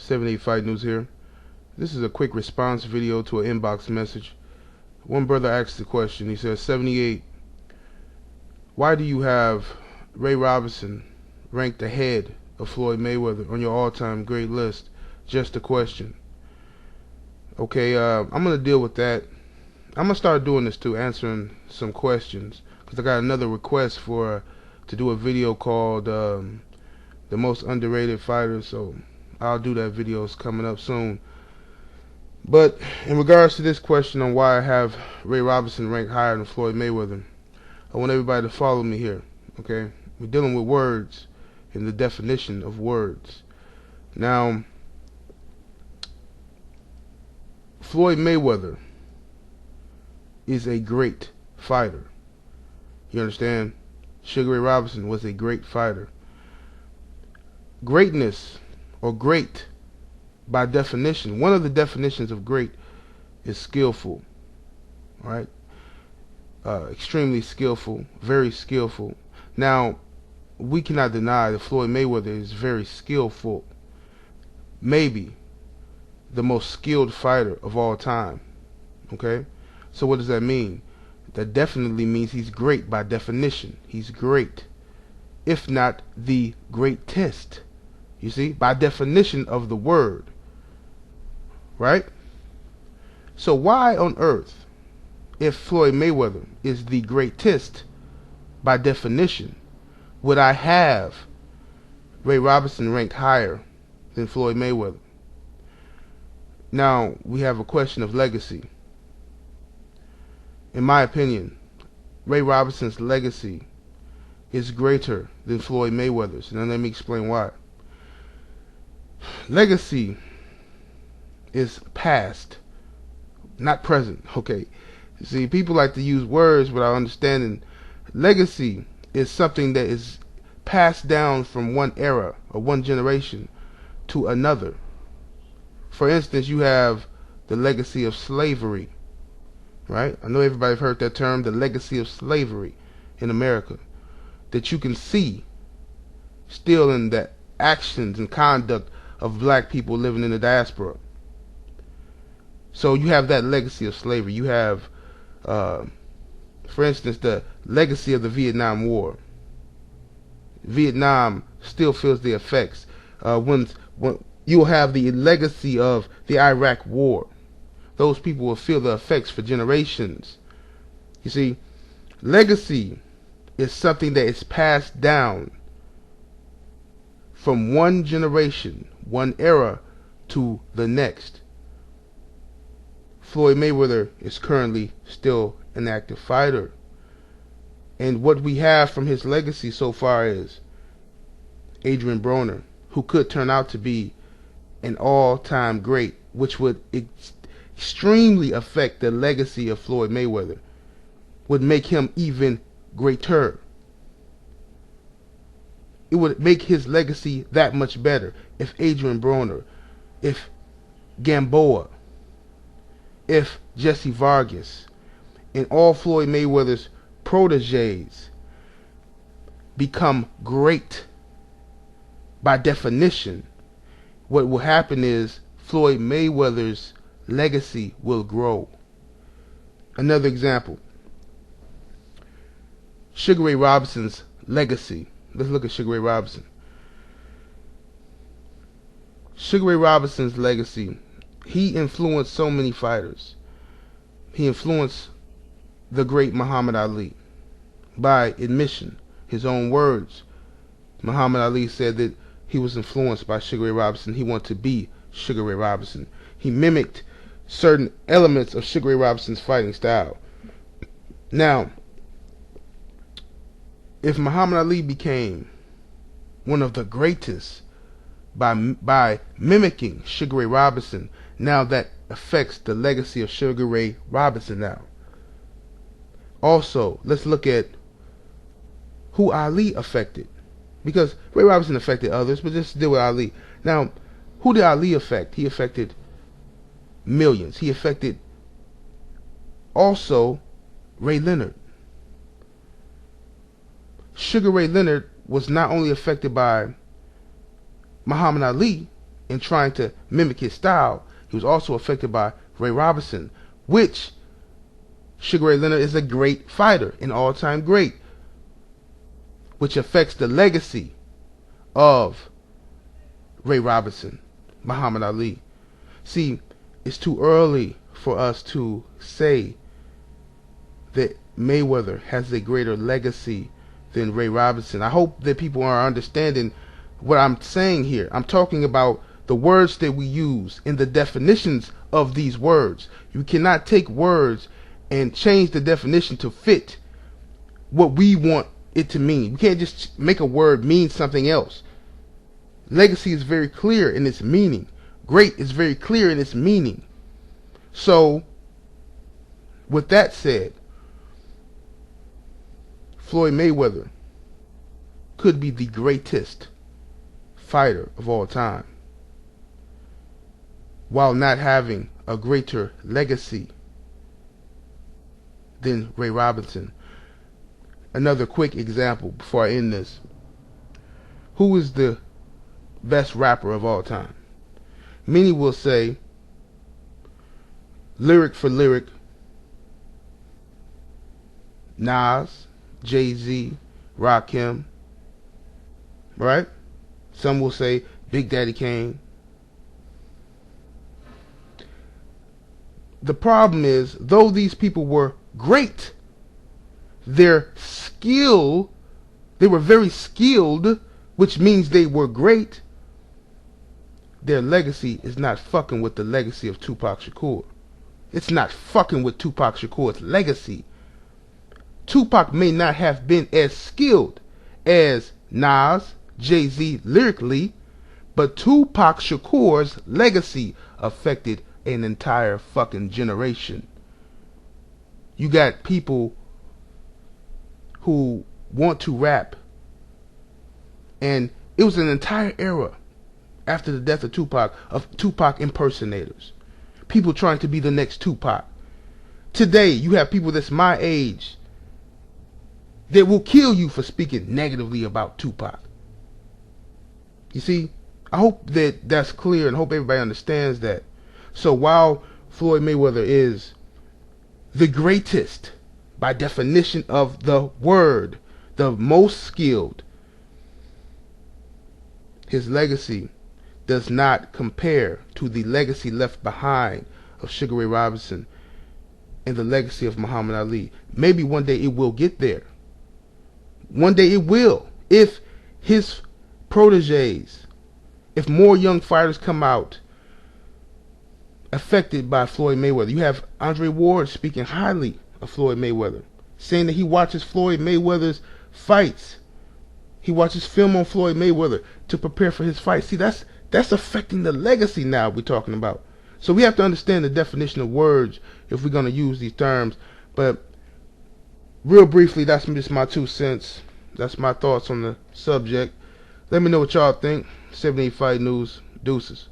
78 Fight News here. This is a quick response video to an inbox message. One brother asked the question. He says, 78, why do you have Ray Robinson ranked ahead of Floyd Mayweather on your all-time great list? Just a question. Okay, I'm going to deal with that. I'm going to start doing this too, answering some questions, because I got another request to do a video called the most underrated fighters, so I'll do that video. It's coming up soon. But in regards to this question on why I have Ray Robinson ranked higher than Floyd Mayweather, I want everybody to follow me here, okay? We're dealing with words and the definition of words. Now, Floyd Mayweather is a great fighter. You understand? Sugar Ray Robinson was a great fighter. Greatness, or great, by definition, one of the definitions of great is skillful. Right? Extremely skillful, very skillful. Now, we cannot deny that Floyd Mayweather is very skillful. Maybe the most skilled fighter of all time. Okay? So what does that mean? That definitely means he's great by definition. He's great, if not the greatest. You see, by definition of the word. Right? So why on earth, if Floyd Mayweather is the greatest by definition, would I have Ray Robinson ranked higher than Floyd Mayweather? Now, we have a question of legacy. In my opinion, Ray Robinson's legacy is greater than Floyd Mayweather's. Now let me explain why. Legacy is past, not present. Okay. See, people like to use words without understanding. Legacy is something that is passed down from one era or one generation to another. For instance, you have the legacy of slavery. Right? I know everybody's heard that term, the legacy of slavery in America, that you can see still in the actions and conduct of black people living in the diaspora. So you have that legacy of slavery. You have, for instance, the legacy of the Vietnam War. Vietnam still feels the effects. When you'll have the legacy of the Iraq War. Those people will feel the effects for generations. You see, legacy is something that is passed down from one generation, one era, to the next. Floyd Mayweather is currently still an active fighter. And what we have from his legacy so far is Adrian Broner, who could turn out to be an all-time great, which would extremely affect the legacy of Floyd Mayweather, would make him even greater. It would make his legacy that much better if Adrian Broner, if Gamboa, if Jesse Vargas, and all Floyd Mayweather's proteges become great. By definition, what will happen is Floyd Mayweather's legacy will grow. Another example, Sugar Ray Robinson's legacy. Let's look at Sugar Ray Robinson. Sugar Ray Robinson's legacy, he influenced so many fighters. He influenced the great Muhammad Ali. By admission, his own words, Muhammad Ali said that he was influenced by Sugar Ray Robinson. He wanted to be Sugar Ray Robinson. He mimicked certain elements of Sugar Ray Robinson's fighting style. Now, if Muhammad Ali became one of the greatest by mimicking Sugar Ray Robinson, now that affects the legacy of Sugar Ray Robinson now. Also, let's look at who Ali affected. Because Ray Robinson affected others, but just deal with Ali. Now, who did Ali affect? He affected millions. He affected also Ray Leonard. Sugar Ray Leonard was not only affected by Muhammad Ali, in trying to mimic his style, he was also affected by Ray Robinson, which Sugar Ray Leonard is a great fighter, an all-time great, which affects the legacy of Ray Robinson, Muhammad Ali. See, it's too early for us to say that Mayweather has a greater legacy than Ray Robinson. I hope that people are understanding what I'm saying here. I'm talking about the words that we use and the definitions of these words. You cannot take words and change the definition to fit what we want it to mean. You can't just make a word mean something else. Legacy is very clear in its meaning. Great is very clear in its meaning. So, with that said, Floyd Mayweather could be the greatest fighter of all time, while not having a greater legacy than Ray Robinson. Another quick example before I end this. Who is the best rapper of all time? Many will say, lyric for lyric, Nas, Jay-Z, Rakim, right? Some will say Big Daddy Kane. The problem is, though these people were great, their skill, they were very skilled, which means they were great. Their legacy is not fucking with the legacy of Tupac Shakur. It's not fucking with Tupac Shakur's legacy. Tupac may not have been as skilled as Nas, Jay-Z lyrically, but Tupac Shakur's legacy affected an entire fucking generation. You got people who want to rap, and it was an entire era after the death of Tupac impersonators. People trying to be the next Tupac. Today, you have people that's my age that will kill you for speaking negatively about Tupac. You see, I hope that that's clear and hope everybody understands that. So while Floyd Mayweather is the greatest by definition of the word, the most skilled, his legacy does not compare to the legacy left behind of Sugar Ray Robinson and the legacy of Muhammad Ali. Maybe one day it will get there. One day it will. If his proteges, if more young fighters come out affected by Floyd Mayweather. You have Andre Ward speaking highly of Floyd Mayweather, saying that he watches Floyd Mayweather's fights. He watches film on Floyd Mayweather to prepare for his fight. See, that's affecting the legacy now we're talking about. So we have to understand the definition of words if we're going to use these terms. But real briefly, that's just my 2 cents. That's my thoughts on the subject. Let me know what y'all think. 78 Fight News. Deuces.